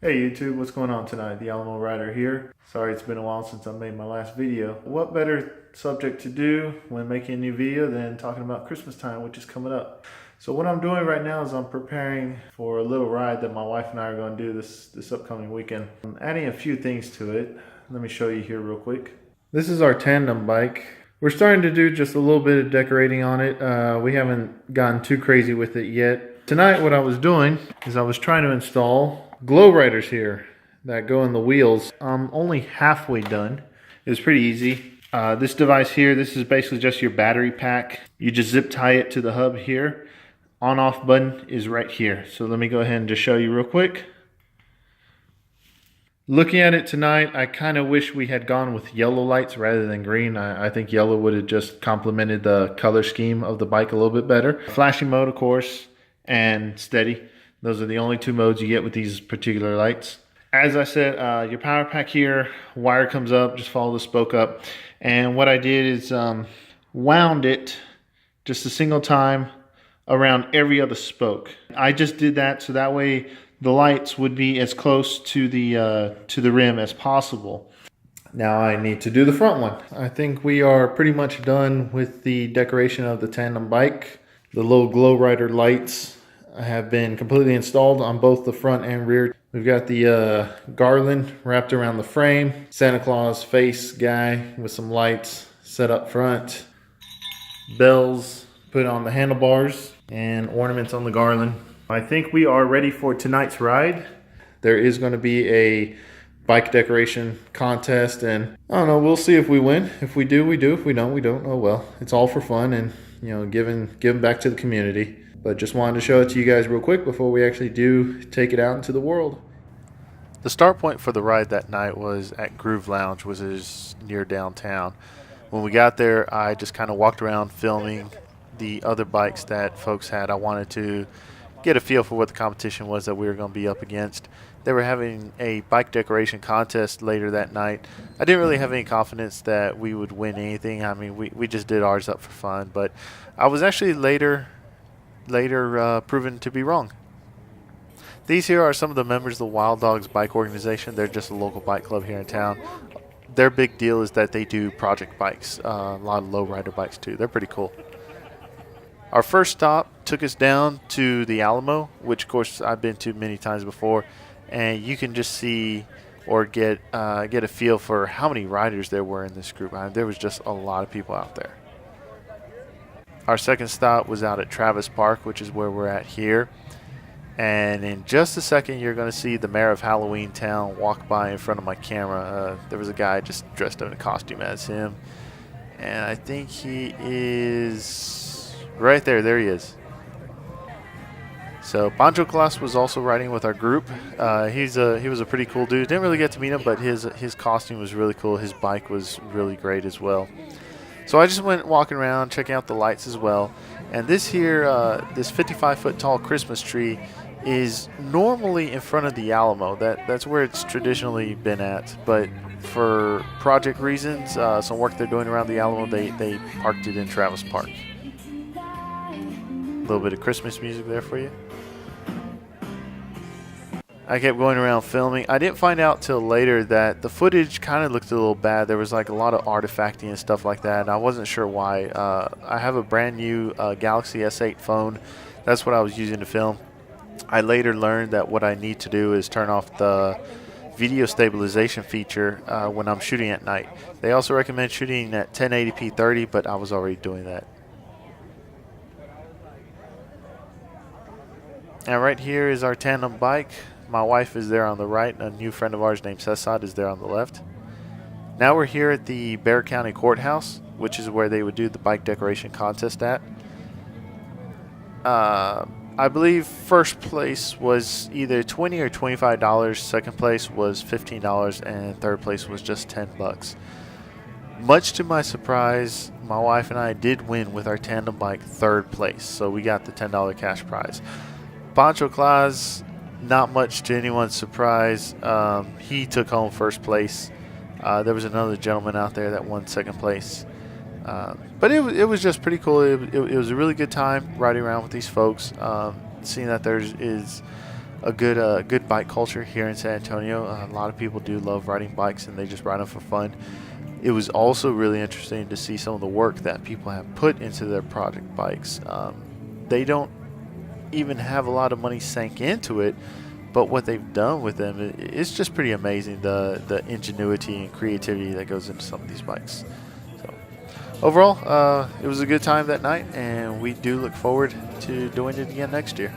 Hey YouTube, what's going on tonight? The Alamo Rider here. Sorry it's been a while since I made my last video. What better subject to do when making a new video than talking about Christmas time, which is coming up. So what I'm doing right now is I'm preparing for a little ride that my wife and I are going to do this upcoming weekend. I'm adding a few things to it. Let me show you here real quick. This is our tandem bike. We're starting to do just a little bit of decorating on it. We haven't gotten too crazy with it yet. Tonight what I was doing is I was trying to install glow riders here that go in the wheels. I'm only halfway done. It was pretty easy. This device here, this is basically just your battery pack. You just zip tie it to the hub here. On off button is right here. So let me go ahead and just show you real quick. Looking at it tonight, I kind of wish we had gone with yellow lights rather than green. I think yellow would have just complemented the color scheme of the bike a little bit better. Flashing mode, of course, and steady. Those are the only two modes you get with these particular lights. As I said, your power pack here, wire comes up, just follow the spoke up. And what I did is wound it just a single time around every other spoke. I just did that so that way the lights would be as close to the rim as possible. Now I need to do the front one. I think we are pretty much done with the decoration of the tandem bike. The little glow rider lights have been completely installed on both the front and rear. We've got the garland wrapped around the frame. Santa Claus face guy with some lights set up front. Bells put on the handlebars and ornaments on the garland. I think we are ready for tonight's ride. There is going to be a bike decoration contest, and I don't know, we'll see if we win. If we do, we do. If we don't, we don't. Oh well. It's all for fun and, you know, giving back to the community. But just wanted to show it to you guys real quick before we actually do take it out into the world. The start point for the ride that night was at Groove Lounge, which is near downtown. When we got there, I just kind of walked around filming the other bikes that folks had. I wanted to get a feel for what the competition was that we were going to be up against. They were having a bike decoration contest later that night. I didn't really have any confidence that we would win anything. I mean, we just did ours up for fun. But I was actually later proven to be wrong. These here are some of the members of the Wild Dawgs bike organization. They're just a local bike club here in town. Their big deal is that they do project bikes, a lot of lowrider bikes too. They're pretty cool. Our first stop took us down to the Alamo, which of course I've been to many times before, and you can just see or get a feel for how many riders there were in this group. There was just a lot of people out there. Our second stop was out at Travis Park, which is where we're at here. And in just a second, you're going to see the mayor of Halloween Town walk by in front of my camera. There was a guy just dressed up in a costume as him. And I think he is right there. There he is. So Pancho Claus was also riding with our group. He was a pretty cool dude. Didn't really get to meet him, but his costume was really cool. His bike was really great as well. So I just went walking around, checking out the lights as well. And this here, this 55-foot tall Christmas tree is normally in front of the Alamo. That's where it's traditionally been at. But for project reasons, some work they're doing around the Alamo, they parked it in Travis Park. A little bit of Christmas music there for you. I kept going around filming. I didn't find out till later that the footage kind of looked a little bad. There was like a lot of artifacting and stuff like that, and I wasn't sure why. I have a brand new Galaxy S8 phone. That's what I was using to film. I later learned that what I need to do is turn off the video stabilization feature when I'm shooting at night. They also recommend shooting at 1080p 30, but I was already doing that. And right here is our tandem bike. My wife is there on the right, and a new friend of ours named Cesad is there on the left. Now we're here at the Bexar County Courthouse, which is where they would do the bike decoration contest at. I believe first place was either $20 or $25, second place was $15, and third place was just $10. Much to my surprise, my wife and I did win with our tandem bike third place, so we got the $10 cash prize. Pancho Claus, not much to anyone's surprise, he took home first place. There was another gentleman out there that won second place. But it was just pretty cool. It was a really good time riding around with these folks. Seeing that there is a good bike culture here in San Antonio. A lot of people do love riding bikes, and they just ride them for fun. It was also really interesting to see some of the work that people have put into their project bikes. They don't even have a lot of money sank into it, but what they've done with them, it's just pretty amazing, the ingenuity and creativity that goes into some of these bikes. So overall, it was a good time that night, and we do look forward to doing it again next year.